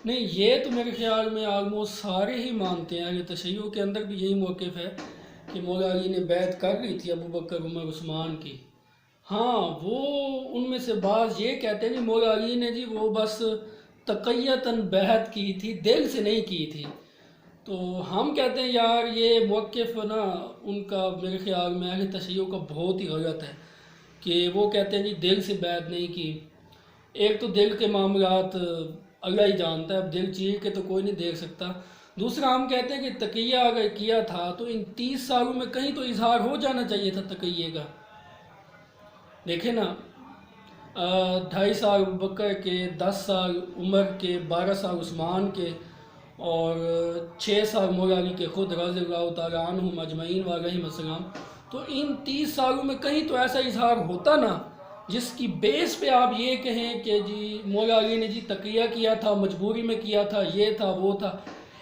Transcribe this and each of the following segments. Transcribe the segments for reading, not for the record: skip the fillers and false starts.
نہیں، یہ تو میرے خیال میں آلموسٹ سارے ہی مانتے ہیں، اہل تشیع کے اندر بھی یہی موقف ہے کہ مولا علی نے بیعت کر لی تھی ابو بکر عمر عثمان کی۔ ہاں، وہ ان میں سے بعض یہ کہتے ہیں کہ مولا علی نے جی وہ بس تقیتاً بیعت کی تھی، دل سے نہیں کی تھی۔ تو ہم کہتے ہیں یار یہ موقف نا ان کا میرے خیال میں اہل تشیع کا بہت ہی غلط ہے کہ وہ کہتے ہیں جی دل سے بیعت نہیں کی۔ ایک تو دل کے معاملات اللہ ہی جانتا ہے، اب دل چیر کے تو کوئی نہیں دیکھ سکتا۔ دوسرا ہم کہتے ہیں کہ تقیہ اگر کیا تھا تو ان 30 سالوں میں کہیں تو اظہار ہو جانا چاہیے تھا تقیے کا۔ دیکھیں نا، 2.5 سال ابوبکر کے، 10 سال عمر کے، 12 سال عثمان کے، اور 6 سال مولا علی کے خود رضی اللہ تعالیٰ عنہم اجمعین علیہم السلام۔ تو ان 30 سالوں میں کہیں تو ایسا اظہار ہوتا نا جس کی بیس پہ آپ یہ کہیں کہ جی مولا علی نے جی تقیہ کیا تھا، مجبوری میں کیا تھا، یہ تھا وہ تھا۔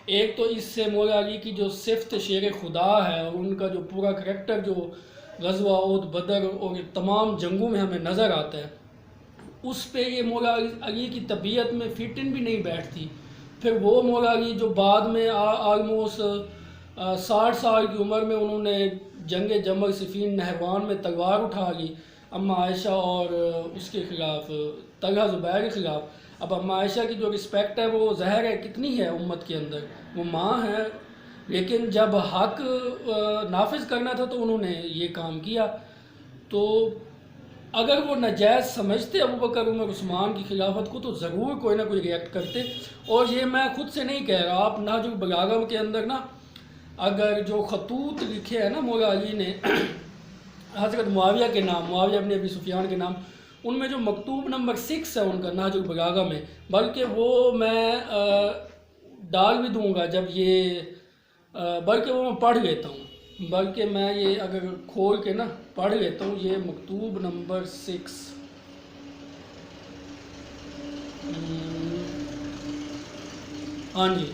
ایک تو اس سے مولا علی کی جو صفت شیر خدا ہے اور ان کا جو پورا کریکٹر جو غزوہ احد، بدر اور تمام جنگوں میں ہمیں نظر آتا ہے، اس پہ یہ مولا علی کی طبیعت میں فٹ ان بھی نہیں بیٹھتی۔ پھر وہ مولا علی جو بعد میں آلموسٹ 60 سال کی عمر میں انہوں نے جنگ جمل صفین نہروان میں تلوار اٹھا لی اماں عائشہ اور اس کے خلاف، طلحہ زبیر کے خلاف۔ اب اماں عائشہ کی جو رسپیکٹ ہے وہ ظاہر ہے کتنی ہے امت کے اندر، وہ ماں ہے، لیکن جب حق نافذ کرنا تھا تو انہوں نے یہ کام کیا۔ تو اگر وہ ناجائز سمجھتے ابوبکر عمر عثمان کی خلافت کو تو ضرور کوئی نہ کوئی ریئیکٹ کرتے۔ اور یہ میں خود سے نہیں کہہ رہا، آپ نہج البلاغہ کے اندر نا اگر جو خطوط لکھے ہیں نا مولا علی نے حضرت معاویہ کے نام، معاویہ ابن ابی سفیان کے نام، ان میں جو مکتوب نمبر 6 ہے ان کا نہج البلاغہ میں، بلکہ وہ میں ڈال بھی دوں گا جب یہ بلکہ وہ میں پڑھ لیتا ہوں، بلکہ میں یہ اگر کھول کے نا پڑھ لیتا ہوں، یہ مکتوب نمبر 6۔ ہاں جی،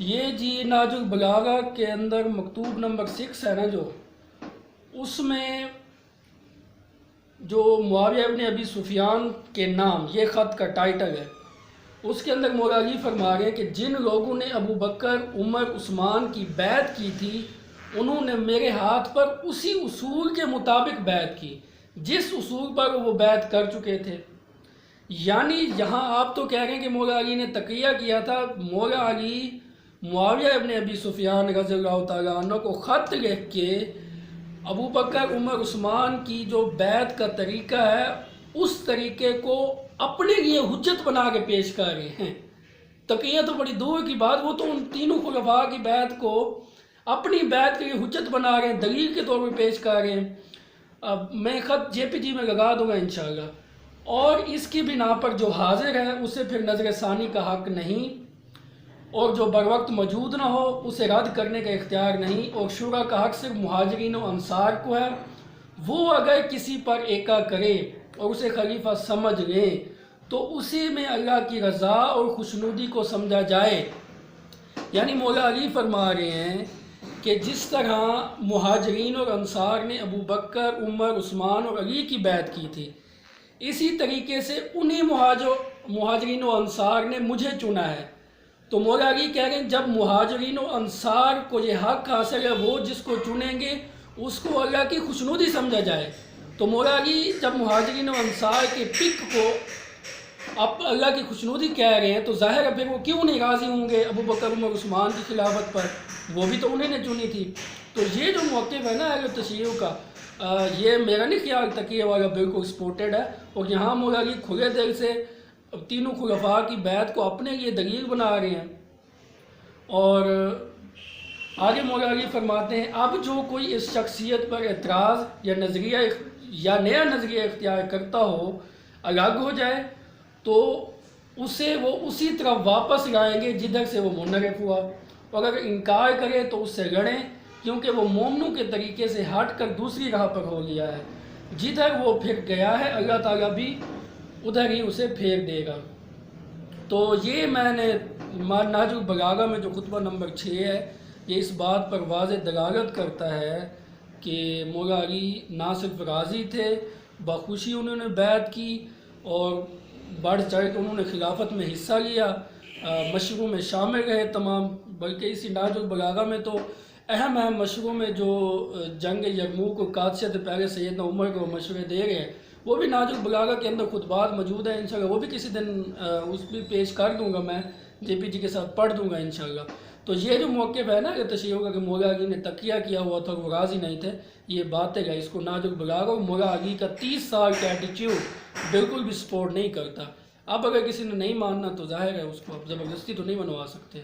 یہ جی نہج البلاغہ کے اندر مکتوب نمبر 6 ہے نا، جو اس میں جو معاویہ ابن ابی سفیان کے نام، یہ خط کا ٹائٹل ہے، اس کے اندر مولا علی فرما رہے ہیں کہ جن لوگوں نے ابو بکر عمر عثمان کی بیعت کی تھی انہوں نے میرے ہاتھ پر اسی اصول کے مطابق بیعت کی جس اصول پر وہ بیعت کر چکے تھے۔ یعنی یہاں آپ تو کہہ رہے ہیں کہ مولا علی نے تقیہ کیا تھا، مولا علی معاویہ ابن ابی سفیان رضی اللہ تعالیٰ عنہ کو خط لکھ کے ابو بکر عمر عثمان کی جو بیعت کا طریقہ ہے اس طریقے کو اپنے لیے حجت بنا کے پیش کر رہے ہیں۔ تقیہ تو بڑی دور کی بات، وہ تو ان تینوں خلفاء کی بیعت کو اپنی بیعت کے لیے حجت بنا رہے ہیں، دلیل کے طور پہ پیش کر رہے ہیں۔ اب میں خط JPG میں لگا دوں گا انشاءاللہ، اور اس کی بنا پر جو حاضر ہے اسے پھر نظر ثانی کا حق نہیں، اور جو بر وقت موجود نہ ہو اسے رد کرنے کا اختیار نہیں، اور شورا کا حق صرف مہاجرین و انصار کو ہے۔ وہ اگر کسی پر ایکا کرے اور اسے خلیفہ سمجھ لیں تو اسی میں اللہ کی رضا اور خوشنودی کو سمجھا جائے۔ یعنی مولا علی فرما رہے ہیں کہ جس طرح مہاجرین اور انصار نے ابو بکر عمر عثمان اور علی کی بیعت کی تھی، اسی طریقے سے انہی مہاجرین و انصار نے مجھے چنا ہے۔ تو مولا علی کہہ رہے ہیں جب مہاجرین و انصار کو یہ حق حاصل ہے، وہ جس کو چنیں گے اس کو اللہ کی خوشنودی سمجھا جائے۔ تو مولا علی جب مہاجرین و انصار کے پک کو اب اللہ کی خوشنودی کہہ رہے ہیں تو ظاہر ہے پھر وہ کیوں نہیں راضی ہوں گے ابو بکر عمر عثمان کی خلافت پر، وہ بھی تو انہیں نے چنی تھی۔ تو یہ جو موقف ہے نا اہل تشیع کا، یہ میرا نہیں خیال تقیہ والا بالکل سپورٹڈ ہے، اور یہاں مولا علی کھلے دل سے تینوں خلفاء کی بیعت کو اپنے لیے دلیل بنا رہے ہیں۔ اور آگے مولا علی فرماتے ہیں اب جو کوئی اس شخصیت پر اعتراض یا نیا نظریہ اختیار کرتا ہو، الگ ہو جائے، تو اسے وہ اسی طرح واپس لائیں گے جدھر سے وہ منحرف ہوا، اور اگر انکار کرے تو اس سے لڑیں، کیونکہ وہ مومنوں کے طریقے سے ہٹ کر دوسری راہ پر ہو گیا ہے۔ جدھر وہ پھر گیا ہے اللہ تعالیٰ بھی ادھر ہی اسے پھیر دے گا۔ تو یہ میں نے نہج البلاغہ میں جو خطبہ نمبر 6 ہے، یہ اس بات پر واضح دلالت کرتا ہے کہ مولا علی نہ صرف راضی تھے، بخوشی انہوں نے بیعت کی، اور بڑھ چڑھ کے انہوں نے خلافت میں حصہ لیا، مشروں میں شامل رہے تمام، بلکہ اسی نہج البلاغہ میں تو اہم مشروں میں جو جنگ یرموک اور قادسیہ سے پہلے سیدنا عمر کو مشورے دے رہے ہیں، وہ بھی نہج البلاغہ کے اندر خطبات موجود ہیں انشاءاللہ، وہ بھی کسی دن اس بھی پیش کر دوں گا، میں جے پی جی کے ساتھ پڑھ دوں گا انشاءاللہ۔ تو یہ جو موقف ہے نا کہ تشیع کا کہ مولا علی نے تقیہ کیا ہوا تھا، وہ راضی نہیں تھے، یہ باتیں ہے، اس کو نہج البلاغہ اور مولا علی کا 30 سال کا ایٹیچیوڈ بالکل بھی سپورٹ نہیں کرتا۔ اب اگر کسی نے نہیں ماننا تو ظاہر ہے اس کو اب زبردستی تو نہیں منوا سکتے۔